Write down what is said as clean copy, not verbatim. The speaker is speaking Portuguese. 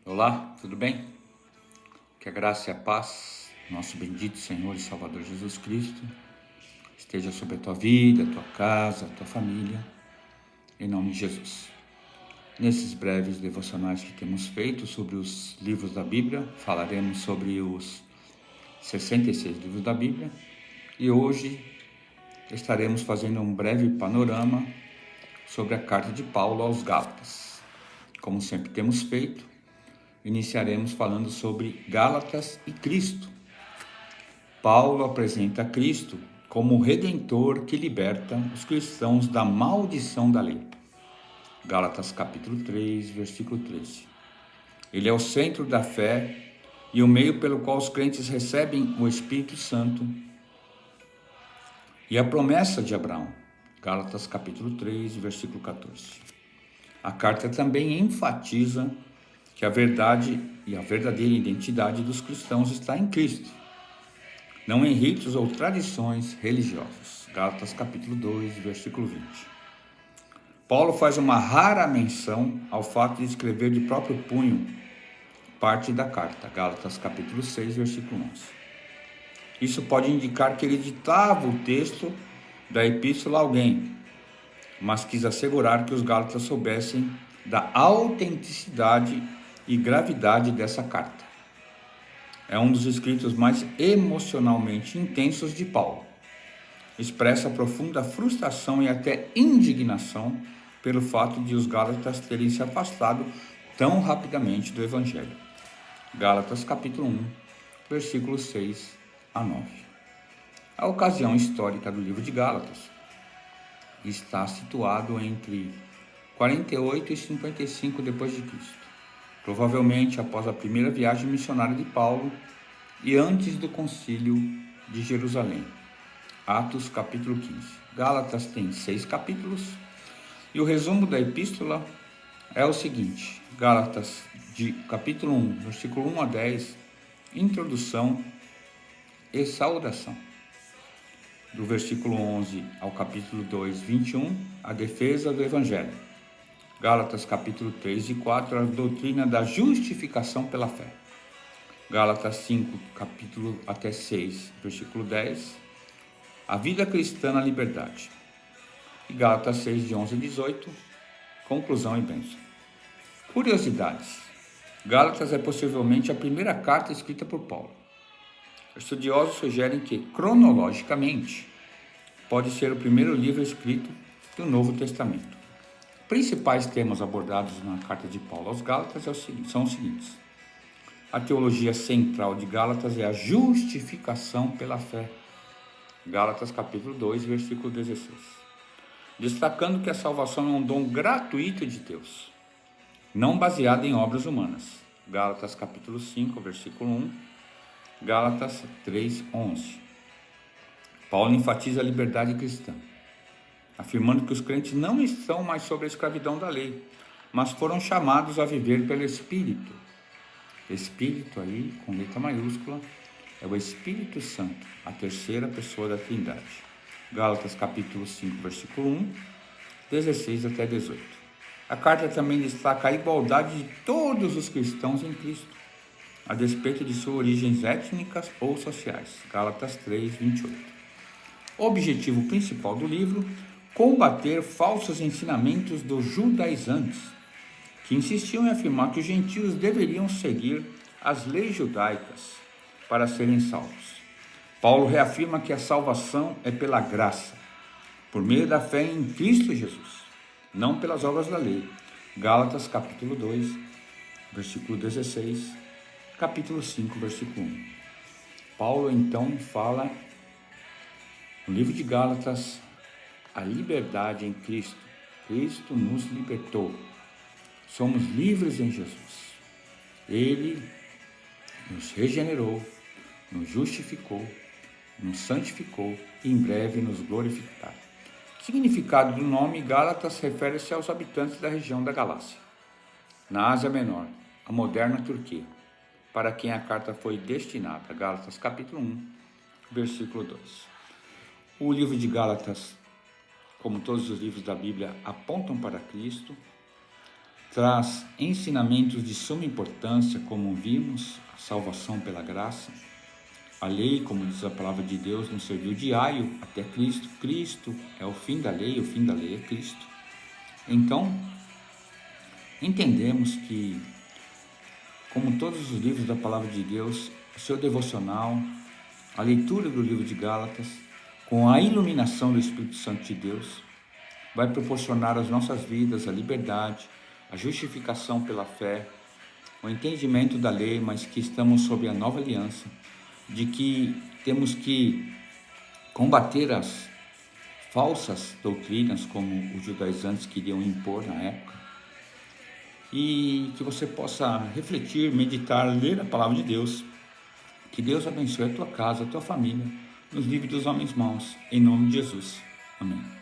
Olá, tudo bem? Que a graça e a paz, nosso bendito Senhor e Salvador Jesus Cristo, esteja sobre a tua vida, a tua casa, a tua família, em nome de Jesus. Nesses breves devocionais que temos feito sobre os livros da Bíblia, falaremos sobre os 66 livros da Bíblia e hoje estaremos fazendo um breve panorama sobre a carta de Paulo aos Gálatas. Como sempre temos feito, iniciaremos falando sobre Gálatas e Cristo. Paulo apresenta Cristo como o Redentor que liberta os cristãos da maldição da lei. Gálatas capítulo 3, versículo 13. Ele é o centro da fé e o meio pelo qual os crentes recebem o Espírito Santo e a promessa de Abraão. Gálatas capítulo 3, versículo 14. A carta também enfatiza que a verdade e a verdadeira identidade dos cristãos está em Cristo, não em ritos ou tradições religiosas. Gálatas capítulo 2, versículo 20. Paulo faz uma rara menção ao fato de escrever de próprio punho parte da carta. Gálatas capítulo 6, versículo 11. Isso pode indicar que ele ditava o texto da epístola a alguém, mas quis assegurar que os gálatas soubessem da autenticidade e gravidade dessa carta. É um dos escritos mais emocionalmente intensos de Paulo. Expressa profunda frustração e até indignação pelo fato de os gálatas terem se afastado tão rapidamente do Evangelho. Gálatas capítulo 1, versículos 6 a 9. A ocasião histórica do livro de Gálatas está situado entre 48 e 55 depois de Cristo, provavelmente após a primeira viagem missionária de Paulo e antes do concílio de Jerusalém. Atos capítulo 15. Gálatas tem 6 capítulos e o resumo da epístola é o seguinte: Gálatas de capítulo 1, versículo 1 a 10, introdução e saudação. Do versículo 11 ao capítulo 2, 21, a defesa do Evangelho. Gálatas capítulo 3 e 4, a doutrina da justificação pela fé. Gálatas 5, capítulo até 6, versículo 10, a vida cristã na liberdade. E Gálatas 6, de 11 a 18, conclusão e bênção. Curiosidades. Gálatas é possivelmente a primeira carta escrita por Paulo. Estudiosos sugerem que, cronologicamente, pode ser o primeiro livro escrito do Novo Testamento. Principais temas abordados na carta de Paulo aos Gálatas são os seguintes. A teologia central de Gálatas é a justificação pela fé. Gálatas capítulo 2, versículo 16. Destacando que a salvação é um dom gratuito de Deus, não baseado em obras humanas. Gálatas capítulo 5, versículo 1. Gálatas 3, 11. Paulo enfatiza a liberdade cristã, afirmando que os crentes não estão mais sob a escravidão da lei, mas foram chamados a viver pelo Espírito. Espírito aí, com letra maiúscula, é o Espírito Santo, a terceira pessoa da Trindade. Gálatas capítulo 5, versículo 1, 16 até 18. A carta também destaca a igualdade de todos os cristãos em Cristo, a despeito de suas origens étnicas ou sociais. Gálatas 3, 28. O objetivo principal do livro: combater falsos ensinamentos dos judaizantes, que insistiam em afirmar que os gentios deveriam seguir as leis judaicas para serem salvos. Paulo reafirma que a salvação é pela graça, por meio da fé em Cristo Jesus, não pelas obras da lei. Gálatas capítulo 2, versículo 16, capítulo 5, versículo 1. Paulo então fala no livro de Gálatas a liberdade em Cristo. Cristo nos libertou. Somos livres em Jesus. Ele nos regenerou, nos justificou, nos santificou e em breve nos glorificará. O significado do nome Gálatas refere-se aos habitantes da região da Galácia, na Ásia Menor, a moderna Turquia, para quem a carta foi destinada. Gálatas capítulo 1, versículo 2. O livro de Gálatas, como todos os livros da Bíblia, apontam para Cristo, traz ensinamentos de suma importância, como vimos, a salvação pela graça. A lei, como diz a palavra de Deus, nos serviu de aio até Cristo. Cristo é o fim da lei, o fim da lei é Cristo. Então, entendemos que, como todos os livros da palavra de Deus, o seu devocional, a leitura do livro de Gálatas, com a iluminação do Espírito Santo de Deus, vai proporcionar às nossas vidas a liberdade, a justificação pela fé, o entendimento da lei, mas que estamos sob a nova aliança, de que temos que combater as falsas doutrinas como os judaizantes queriam impor na época, e que você possa refletir, meditar, ler a palavra de Deus. Que Deus abençoe a tua casa, a tua família, nos livre dos homens maus, em nome de Jesus. Amém.